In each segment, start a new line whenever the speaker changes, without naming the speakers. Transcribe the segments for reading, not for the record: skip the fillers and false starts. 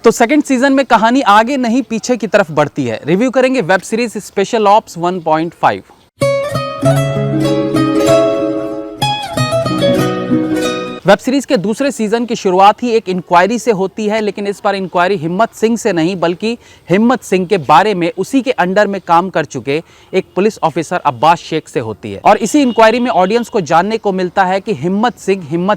तो second season में कहानी आगे नहीं पीछे की तरफ बढ़ती है। रिव्यू करेंगे web series special ops 1.5। Web series के दूसरे सीजन की शुरुआत ही एक इंक्वायरी से होती है, लेकिन इस बार इंक्वायरी हिम्मत सिंह से नहीं बल्कि हिम्मत सिंह के बारे में उसी के अंडर में काम कर चुके एक पुलिस ऑफिसर अब्बास शेख से होती है। और इसी इंक्वायरी में ऑडियंस को जानने को मिलता है कि हिम्मत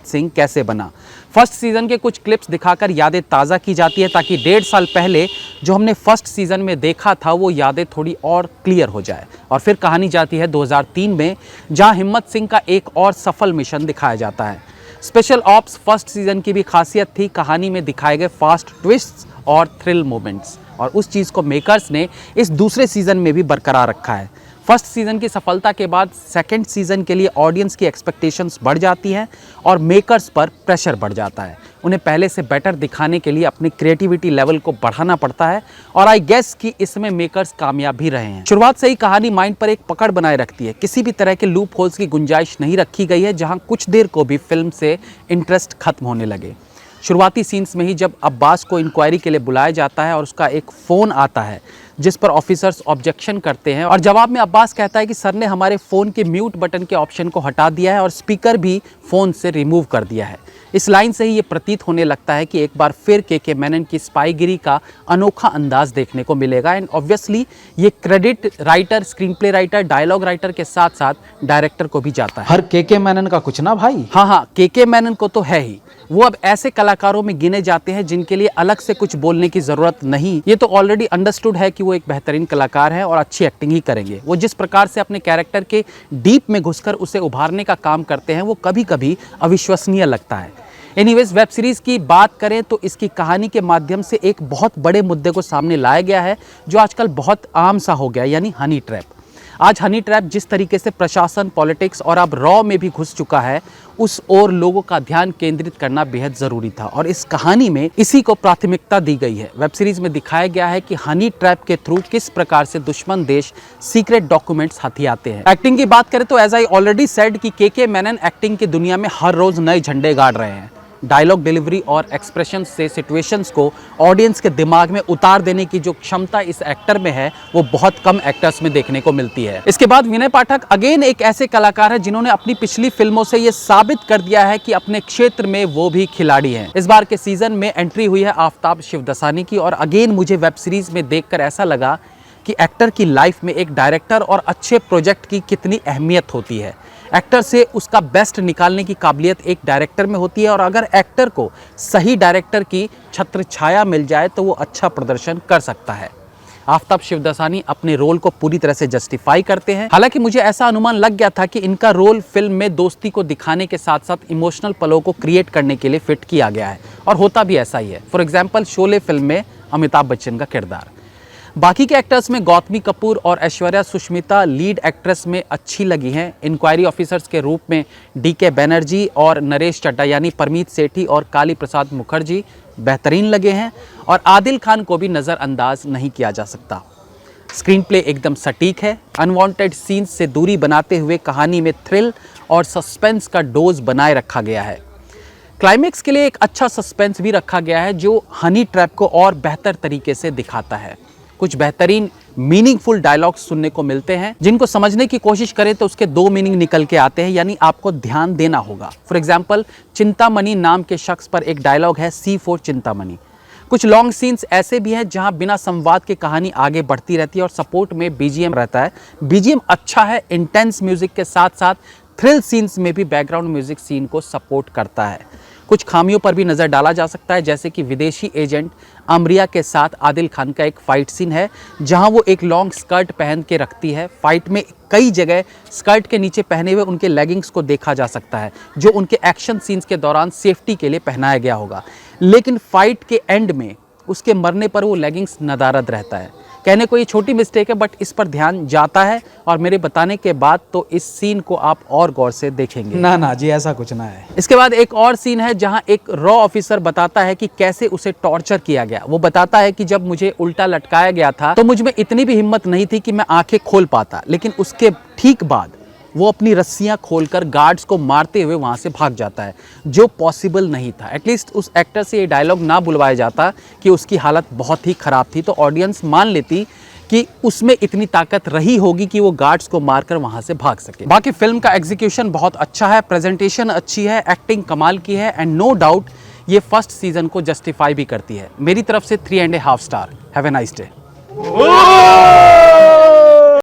सिंह कैसे बना। फर्स्ट सीजन के कुछ क्लिप्स दिखाकर यादें ताज़ा की जाती है ताकि 1.5 साल पहले जो हमने फर्स्ट सीजन में देखा था वो यादें थोड़ी और क्लियर हो जाए। और फिर कहानी जाती है 2003 में, जहां हिम्मत सिंह का एक और सफल मिशन दिखाया जाता है। स्पेशल ऑप्स फर्स्ट सीजन की भी खासियत थी कहानी में दिखाए गए फास्ट ट्विस्ट्स और थ्रिल मोमेंट्स, और उस चीज़ को मेकर्स ने इस दूसरे सीजन में भी बरकरार रखा है। फर्स्ट सीजन की सफलता के बाद सेकंड सीजन के लिए ऑडियंस की एक्सपेक्टेशंस बढ़ जाती हैं और मेकर्स पर प्रेशर बढ़ जाता है। उन्हें पहले से बेटर दिखाने के लिए अपनी क्रिएटिविटी लेवल को बढ़ाना पड़ता है, और आई गेस कि इसमें मेकर्स कामयाब भी रहे हैं। शुरुआत से ही कहानी माइंड पर एक पकड़ बनाए रखती है। किसी भी तरह के लूप होल्स की गुंजाइश नहीं रखी गई है जहां कुछ देर को भी फिल्म से इंटरेस्ट खत्म होने लगे। शुरुआती सीन्स में ही जब अब्बास को इंक्वायरी के लिए बुलाया जाता है और उसका एक फ़ोन आता है जिस पर ऑफिसर्स ऑब्जेक्शन करते हैं, और जवाब में अब्बास कहता है कि सर ने हमारे फ़ोन के म्यूट बटन के ऑप्शन को हटा दिया है और स्पीकर भी फ़ोन से रिमूव कर दिया है। इस लाइन से ही ये प्रतीत होने लगता है कि एक बार फिर के मेनन की स्पाईगिरी का अनोखा अंदाज देखने को मिलेगा। एंड ऑब्वियसली ये credit writer, screenplay writer, dialogue writer के साथ साथ डायरेक्टर को भी जाता है।
हर के मेनन का कुछ ना भाई।
हाँ, के मेनन को तो है ही। वो अब ऐसे कलाकारों में गिने जाते हैं जिनके लिए अलग से कुछ बोलने की जरूरत नहीं। ये तो ऑलरेडी अंडरस्टूड है कि वो एक बेहतरीन कलाकार है और अच्छी एक्टिंग ही करेंगे। वो जिस प्रकार से अपने कैरेक्टर के डीप में घुसकर उसे उभारने का काम करते हैं वो कभी कभी अविश्वसनीय लगता है। एनीवेज, वेब सीरीज की बात करें तो इसकी कहानी के माध्यम से एक बहुत बड़े मुद्दे को सामने लाया गया है जो आजकल बहुत आम सा हो गया, यानी हनी ट्रैप। आज हनी ट्रैप जिस तरीके से प्रशासन, पॉलिटिक्स और अब रॉ में भी घुस चुका है, उस ओर लोगों का ध्यान केंद्रित करना बेहद ज़रूरी था, और इस कहानी में इसी को प्राथमिकता दी गई है। वेब सीरीज में दिखाया गया है कि हनी ट्रैप के थ्रू किस प्रकार से दुश्मन देश सीक्रेट डॉक्यूमेंट्स हथियाते हैं। एक्टिंग की बात करें तो एज आई ऑलरेडी सेड कि के मेनन एक्टिंग की दुनिया में हर रोज नए झंडे गाड़ रहे हैं। डायलॉग डिलीवरी और एक्सप्रेशन से सिचुएशंस को ऑडियंस के दिमाग में उतार देने की जो क्षमता इस एक्टर में है वो बहुत कम एक्टर्स में देखने को मिलती है। इसके बाद विनय पाठक अगेन एक ऐसे कलाकार है जिन्होंने अपनी पिछली फिल्मों से ये साबित कर दिया है कि अपने क्षेत्र में वो भी खिलाड़ी हैं। इस बार के सीजन में एंट्री हुई है आफताब शिवदसानी की, और अगेन मुझे वेब सीरीज में देखकर ऐसा लगा कि एक्टर की लाइफ में एक डायरेक्टर और अच्छे प्रोजेक्ट की कितनी अहमियत होती है। एक्टर से उसका बेस्ट निकालने की काबिलियत एक डायरेक्टर में होती है, और अगर एक्टर को सही डायरेक्टर की छत्र छाया मिल जाए तो वो अच्छा प्रदर्शन कर सकता है। आफताब शिवदसानी अपने रोल को पूरी तरह से जस्टिफाई करते हैं। हालांकि मुझे ऐसा अनुमान लग गया था कि इनका रोल फिल्म में दोस्ती को दिखाने के साथ साथ इमोशनल पलों को क्रिएट करने के लिए फिट किया गया है, और होता भी ऐसा ही है। फॉर एग्जाम्पल, शोले फिल्म में अमिताभ बच्चन का किरदार। बाकी के एक्टर्स में गौतमी कपूर और ऐश्वर्या सुष्मिता लीड एक्ट्रेस में अच्छी लगी हैं। इंक्वायरी ऑफिसर्स के रूप में DK बनर्जी और नरेश चड्डा यानी परमीत सेठी और काली प्रसाद मुखर्जी बेहतरीन लगे हैं, और आदिल खान को भी नज़रअंदाज नहीं किया जा सकता। स्क्रीन प्ले एकदम सटीक है। अनवांटेड सीन्स से दूरी बनाते हुए कहानी में थ्रिल और सस्पेंस का डोज बनाए रखा गया है। क्लाइमेक्स के लिए एक अच्छा सस्पेंस भी रखा गया है जो हनी ट्रैप को और बेहतर तरीके से दिखाता है। कुछ बेहतरीन मीनिंगफुल डायलॉग्स सुनने को मिलते हैं जिनको समझने की कोशिश करें तो उसके 2 मीनिंग निकल के आते हैं, यानी आपको ध्यान देना होगा। फॉर एग्जाम्पल, चिंतामणि नाम के शख्स पर एक डायलॉग है, C for चिंतामणि। कुछ लॉन्ग सीन्स ऐसे भी हैं जहां बिना संवाद के कहानी आगे बढ़ती रहती है, और सपोर्ट में BGM रहता है। BGM अच्छा है, इंटेंस म्यूजिक के साथ साथ थ्रिल सीन्स में भी बैकग्राउंड म्यूजिक सीन को सपोर्ट करता है। कुछ खामियों पर भी नज़र डाला जा सकता है, जैसे कि विदेशी एजेंट अमरिया के साथ आदिल खान का एक फ़ाइट सीन है जहां वो एक लॉन्ग स्कर्ट पहन के रखती है। फाइट में कई जगह स्कर्ट के नीचे पहने हुए उनके लेगिंग्स को देखा जा सकता है, जो उनके एक्शन सीन्स के दौरान सेफ्टी के लिए पहनाया गया होगा, लेकिन फाइट के एंड में उसके मरने पर वो लेगिंग्स नदारद रहता है। कहने को ये छोटी मिस्टेक है, बट इस पर ध्यान जाता है, और मेरे बताने के बाद तो इस सीन को आप और गौर से देखेंगे।
ना जी, ऐसा कुछ ना है।
इसके बाद एक और सीन है जहां एक रॉ ऑफिसर बताता है कि कैसे उसे टॉर्चर किया गया। वो बताता है कि जब मुझे उल्टा लटकाया गया था तो मुझ में इतनी भी हिम्मत नहीं थी कि मैं आंखें खोल पाता, लेकिन उसके ठीक बाद वो अपनी रस्सियां खोलकर गार्ड्स को मारते हुए वहां से भाग जाता है, जो पॉसिबल नहीं था। एटलीस्ट उस एक्टर से ये डायलॉग ना बुलवाया जाता कि उसकी हालत बहुत ही ख़राब थी, तो ऑडियंस मान लेती कि उसमें इतनी ताकत रही होगी कि वो गार्ड्स को मारकर वहां से भाग सके। बाकी फिल्म का एग्जीक्यूशन बहुत अच्छा है, प्रेजेंटेशन अच्छी है, एक्टिंग कमाल की है, एंड नो डाउट ये फर्स्ट सीजन को जस्टिफाई भी करती है। मेरी तरफ से 3.5 star. Have a nice day.